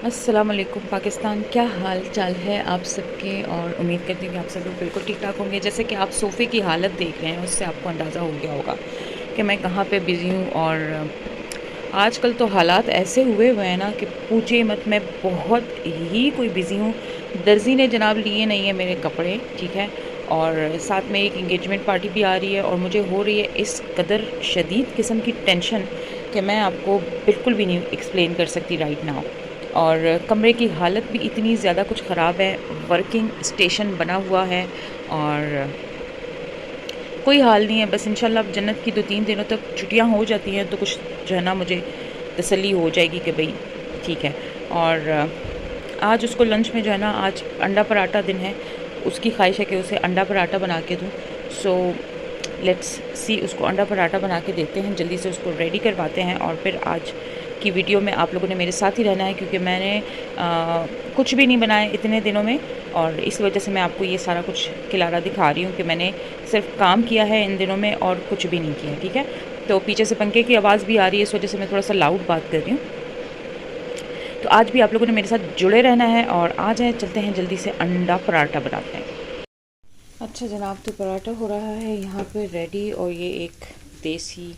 अस्सलाम वालेकुम पाकिस्तान, क्या हाल चाल है आप सबके। और उम्मीद करती हूँ कि आप सब लोग बिल्कुल ठीक ठाक होंगे। जैसे कि आप सोफ़े की हालत देख रहे हैं उससे आपको अंदाज़ा हो गया होगा कि मैं कहाँ पे बिज़ी हूँ। और आजकल तो हालात ऐसे हुए हैं ना कि पूछिए मत, मैं बहुत ही कोई बिज़ी हूँ। दर्जी ने जनाब लिए नहीं है मेरे कपड़े, ठीक है। और साथ में एक इंगेजमेंट पार्टी भी आ रही है और मुझे हो रही है इस कदर शदीद किस्म की टेंशन कि मैं आपको बिल्कुल भी नहीं एक्सप्लेन कर सकती राइट नाउ। और कमरे की हालत भी इतनी ज़्यादा कुछ ख़राब है, वर्किंग स्टेशन बना हुआ है और कोई हाल नहीं है। बस इंशाल्लाह अब जन्नत की 2-3 दिनों तक छुट्टियां हो जाती हैं तो कुछ जो है ना मुझे तसल्ली हो जाएगी कि भाई ठीक है। और आज उसको लंच में जो है ना, आज अंडा पराठा दिन है, उसकी ख्वाहिश है कि उसे अंडा पराठा बना के दूँ। सो लेट्स सी, उसको अंडा पराठा बना के देते हैं, जल्दी से उसको रेडी करवाते हैं। और फिर आज की वीडियो में आप लोगों ने मेरे साथ ही रहना है क्योंकि मैंने कुछ भी नहीं बनाया इतने दिनों में। और इस वजह से मैं आपको ये सारा कुछ खिलाना दिखा रही हूँ कि मैंने सिर्फ काम किया है इन दिनों में और कुछ भी नहीं किया, ठीक है। तो पीछे से पंखे की आवाज़ भी आ रही है, इस वजह से मैं थोड़ा सा लाउड बात कर रही हूँ। तो आज भी आप लोगों ने मेरे साथ जुड़े रहना है और आ जाए, चलते हैं जल्दी से अंडा पराठा बनाते हैं। अच्छा जनाब, तो पराठा हो रहा है यहाँ पे रेडी और ये एक देसी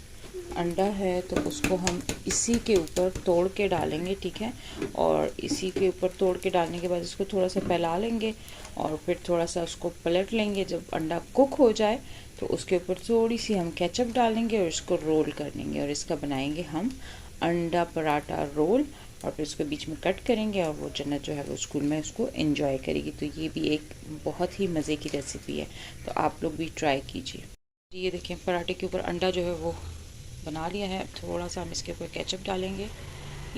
अंडा है तो उसको हम इसी के ऊपर तोड़ के डालेंगे, ठीक है। और इसी के ऊपर तोड़ के डालने के बाद इसको थोड़ा सा फैला लेंगे और फिर थोड़ा सा उसको पलट लेंगे। जब अंडा कुक हो जाए तो उसके ऊपर थोड़ी सी हम केचप डालेंगे और इसको रोल कर लेंगे और इसका बनाएंगे हम अंडा पराठा रोल। और फिर उसको बीच में कट करेंगे और वो जन्नत जो है वो स्कूल में उसको एंजॉय करेगी। तो ये भी एक बहुत ही मज़े की रेसिपी है, तो आप लोग भी ट्राई कीजिए। ये देखिए पराठे के ऊपर अंडा जो है वो बना लिया है। थोड़ा सा हम इसके ऊपर केचप डालेंगे।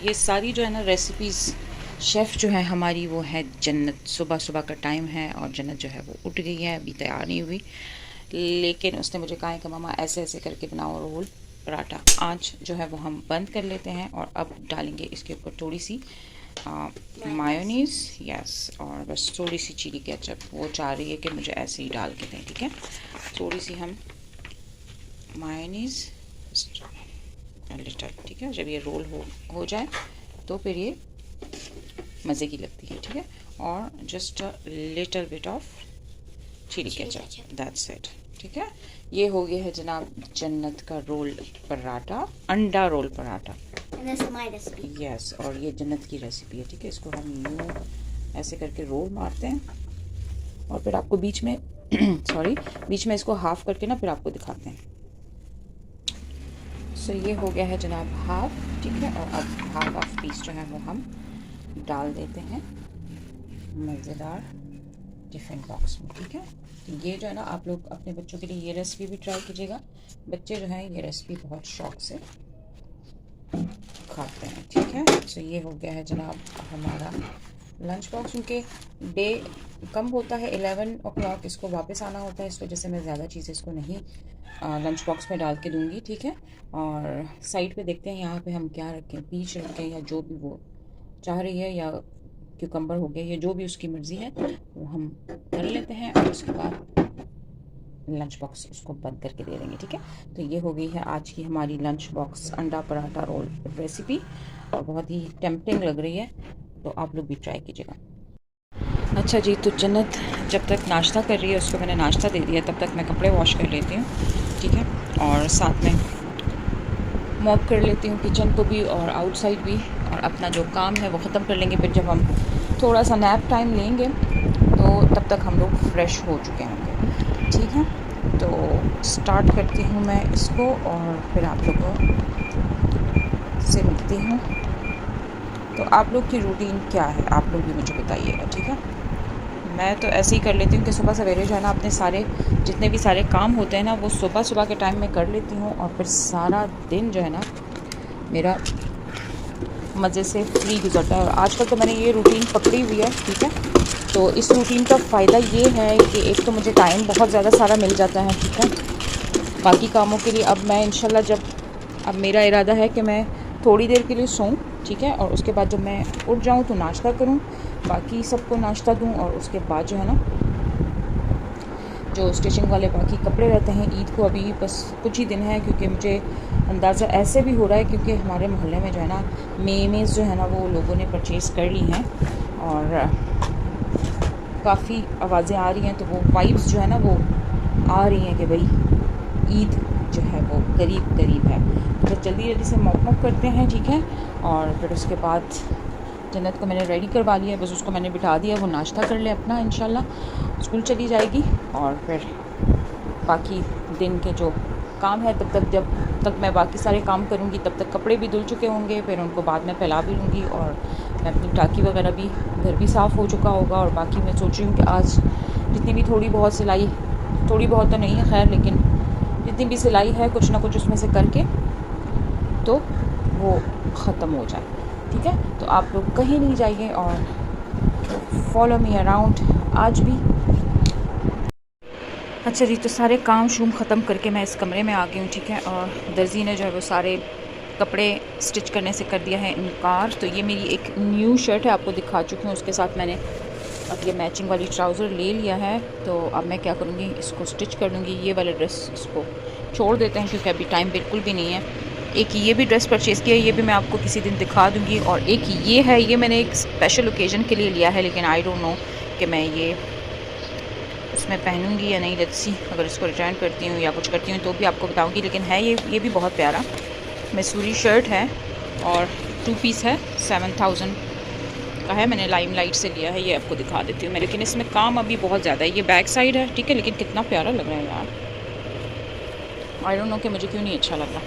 ये सारी जो है ना रेसिपीज़, शेफ़ जो है हमारी वो है जन्नत। सुबह सुबह का टाइम है और जन्नत जो है वो उठ गई है, अभी तैयार नहीं हुई, लेकिन उसने मुझे कहा है कि मम्मा ऐसे ऐसे करके बनाओ रोल पराठा। आँच जो है वो हम बंद कर लेते हैं और अब डालेंगे इसके ऊपर थोड़ी सी मायोनीज़, यस, और बस थोड़ी सी चिली केचप। वो चाह रही है कि मुझे ऐसे ही डाल के दें, ठीक है। थोड़ी सी हम मायोनीज़ लिटल, ठीक है। जब ये रोल हो जाए तो फिर ये मज़े की लगती है, ठीक है। और just a little bit of chilli ketchup, that's it, ठीक है। ये हो गया है जनाब जन्नत का रोल पराठा, अंडा रोल पराठा। यस, और ये जन्नत की रेसिपी है, ठीक है। इसको हम यूँ ऐसे करके रोल मारते हैं और फिर आपको बीच में सॉरी, बीच में इसको हाफ करके ना फिर आपको दिखाते हैं। सो ये हो गया है जनाब हाफ, ठीक है। और अब हाफ पीस जो है वो हम डाल देते हैं मज़ेदार टिफ़िन बॉक्स में, ठीक है। तो ये जो है ना, आप लोग अपने बच्चों के लिए ये रेसिपी भी ट्राई कीजिएगा। बच्चे जो हैं ये रेसिपी बहुत शौक से खाते हैं, ठीक है। तो ये हो गया है जनाब हमारा लंच बॉक्स। उनके डे कम होता है, 11 o'clock इसको वापस आना होता है, इस वजह से मैं ज़्यादा चीज़ें इसको नहीं लंच बॉक्स में डाल के दूँगी, ठीक है। और साइड पे देखते हैं यहाँ पे हम क्या रखें, पीच रखें या जो भी वो चाह रही है, या क्यूकम्बर हो गया, या जो भी उसकी मर्ज़ी है वो हम कर लेते हैं। और उसके बाद लंच बॉक्स उसको बंद करके दे देंगे, ठीक है। तो ये हो गई है आज की हमारी लंच बॉक्स अंडा पराठा रोल रेसिपी और बहुत ही टेम्पटिंग लग रही है, तो आप लोग भी ट्राई कीजिएगा। अच्छा जी, तो जन्नत जब तक नाश्ता कर रही है, उसको मैंने नाश्ता दे दिया, तब तक मैं कपड़े वॉश कर लेती हूँ, ठीक है। और साथ में मॉप कर लेती हूँ किचन को भी और आउटसाइड भी, और अपना जो काम है वो ख़त्म कर लेंगे। फिर जब हम थोड़ा सा नैप टाइम लेंगे तो तब तक हम लोग फ्रेश हो चुके होंगे, ठीक है। तो स्टार्ट करती हूँ मैं इसको और फिर आप लोगों से मिलती हूँ। तो आप लोग की रूटीन क्या है, आप लोग भी मुझे बताइएगा, ठीक है। मैं तो ऐसे ही कर लेती हूँ कि सुबह सवेरे जो है ना अपने सारे जितने भी सारे काम होते हैं ना वो सुबह सुबह के टाइम में कर लेती हूँ और फिर सारा दिन जो है ना मेरा मज़े से फ्री गुजरता है। और आजकल तो मैंने ये रूटीन पकड़ी हुई है, ठीक है। तो इस रूटीन का फ़ायदा ये है कि एक तो मुझे टाइम बहुत ज़्यादा सारा मिल जाता है, ठीक है, बाकी कामों के लिए। अब मैं इंशाल्लाह जब अब मेरा इरादा है कि मैं थोड़ी देर के लिए सोऊं, ठीक है, और उसके बाद जब मैं उठ जाऊं तो नाश्ता करूं, बाकी सबको नाश्ता दूं, और उसके बाद जो है ना जो स्टिचिंग वाले बाकी कपड़े रहते हैं, ईद को अभी बस कुछ ही दिन है क्योंकि मुझे अंदाज़ा ऐसे भी हो रहा है क्योंकि हमारे मोहल्ले में जो है ना मेज़ जो है ना वो लोगों ने परचेज़ कर ली हैं और काफ़ी आवाज़ें आ रही हैं, तो वो वाइब्स जो है ना वो आ रही हैं कि भाई ईद जो है वो करीब करीब है। तो जल्दी जल्दी से मॉप करते हैं, ठीक है। और फिर उसके बाद जन्नत को मैंने रेडी करवा लिया है, बस उसको मैंने बिठा दिया, वो नाश्ता कर ले अपना, इंशाल्लाह स्कूल चली जाएगी। और फिर बाकी दिन के जो काम है जब तक मैं बाकी सारे काम करूँगी तब तक कपड़े भी धुल चुके होंगे, फिर उनको बाद में फैला भी लूँगी और मैं अपनी टाँकी वगैरह भी, घर भी साफ़ हो चुका होगा। और बाकी मैं सोच रही हूँ कि आज जितनी भी थोड़ी बहुत सिलाई, थोड़ी बहुत तो नहीं है खैर, लेकिन जितनी भी सिलाई है कुछ ना कुछ उसमें से करके तो वो ख़त्म हो जाए, ठीक है। तो आप लोग कहीं नहीं जाइए और फॉलो मी अराउंड आज भी। अच्छा जी, तो सारे काम शूम ख़त्म करके मैं इस कमरे में आ गई हूँ, ठीक है। और दर्जी ने जो है वो सारे कपड़े स्टिच करने से कर दिया है इनकार। तो ये मेरी एक न्यू शर्ट है, आपको दिखा चुकी हूँ। उसके साथ मैंने अब ये मैचिंग वाली ट्राउज़र ले लिया है। तो अब मैं क्या करूँगी, इसको स्टिच कर लूँगी। ये वाला ड्रेस इसको छोड़ देते हैं क्योंकि अभी टाइम बिल्कुल भी नहीं है। एक ये भी ड्रेस परचेज़ किया है, ये भी मैं आपको किसी दिन दिखा दूँगी। और एक ये है, ये मैंने एक स्पेशल ओकेज़न के लिए लिया है, लेकिन आई डोंट नो कि मैं ये उसमें पहनूंगी या नहीं। लेट्स सी, अगर इसको रिटर्न करती हूँ या कुछ करती हूँ तो भी आपको बताऊँगी। लेकिन है ये भी बहुत प्यारा मैसूरी शर्ट है और 2 पीस है, 7000 का है। मैंने लाइम लाइट से लिया है, ये आपको दिखा देती हूँ मैं। लेकिन इसमें काम अभी बहुत ज़्यादा है। ये बैक साइड है, ठीक है, लेकिन कितना प्यारा लग रहा है यार। आई डोंट नो कि मुझे क्यों नहीं अच्छा लग रहा,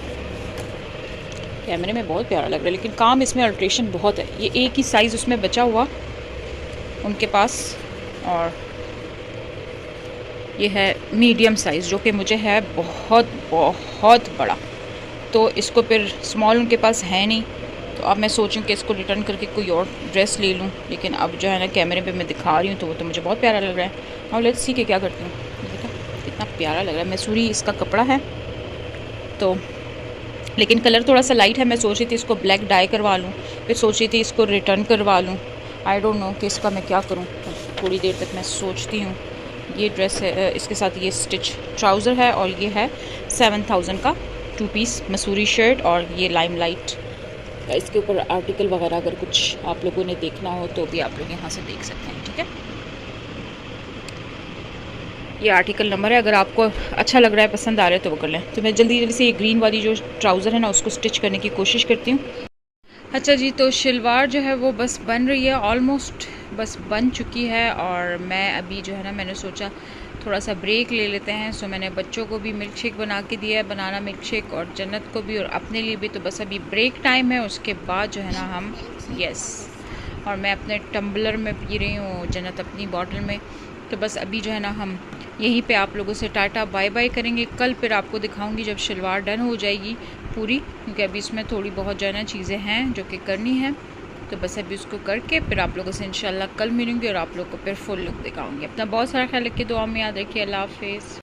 कैमरे में बहुत प्यारा लग रहा है लेकिन काम इसमें अल्ट्रेशन बहुत है। ये एक ही साइज़ उसमें बचा हुआ उनके पास, और ये है मीडियम साइज़ जो कि मुझे है बहुत बहुत बड़ा। तो इसको फिर स्मॉल उनके पास है नहीं, तो अब मैं सोचूं कि इसको रिटर्न करके कोई और ड्रेस ले लूं। लेकिन अब जो है ना कैमरे पे मैं दिखा रही हूँ तो वो तो मुझे बहुत प्यारा लग रहा है। और लेट्स सी के क्या करती हूँ। देखा कितना प्यारा लग रहा है, मैसूरी इसका कपड़ा है। तो लेकिन कलर थोड़ा सा लाइट है। मैं सोच रही थी इसको ब्लैक डाई करवा लूँ, फिर सोच रही थी इसको रिटर्न करवा लूँ। आई डोंट नो कि इसका मैं क्या करूँ। थोड़ी देर तक मैं सोचती हूँ। ये ड्रेस है, इसके साथ ये स्टिच ट्राउज़र है और ये है 7000 का 2 पीस मसूरी शर्ट। और ये लाइम लाइट, इसके ऊपर आर्टिकल वगैरह अगर कुछ आप लोगों ने देखना हो तो भी आप लोग यहाँ से देख सकते हैं, ठीक है। ये आर्टिकल नंबर है, अगर आपको अच्छा लग रहा है, पसंद आ रहा है तो वो कर लें। तो मैं जल्दी जल्दी से ये ग्रीन वाली जो ट्राउज़र है ना उसको स्टिच करने की कोशिश करती हूँ। अच्छा जी, तो शलवार जो है वो बस बन रही है, ऑलमोस्ट बस बन चुकी है। और मैं अभी जो है ना, मैंने सोचा थोड़ा सा ब्रेक ले लेते हैं। सो मैंने बच्चों को भी मिल्क शेक बना के दिया है, बनाना मिल्क शेक, और जन्नत को भी और अपने लिए भी। तो बस अभी ब्रेक टाइम है, उसके बाद जो है ना हम और मैं अपने टम्बलर में पी रही हूँ, जन्नत अपनी बॉटल में। तो बस अभी जो है ना हम यहीं पे आप लोगों से टाटा बाय बाय करेंगे। कल फिर आपको दिखाऊंगी जब शलवार डन हो जाएगी पूरी, क्योंकि अभी इसमें थोड़ी बहुत जो है ना चीज़ें हैं जो कि करनी है। तो बस अभी उसको करके फिर आप लोगों से इंशाल्लाह कल मिलूंगी और आप लोग को फिर फुल लुक दिखाऊंगी। अपना बहुत सारा ख्याल रखिए, दुआ में याद रखिए। अल्लाह हाफिज़।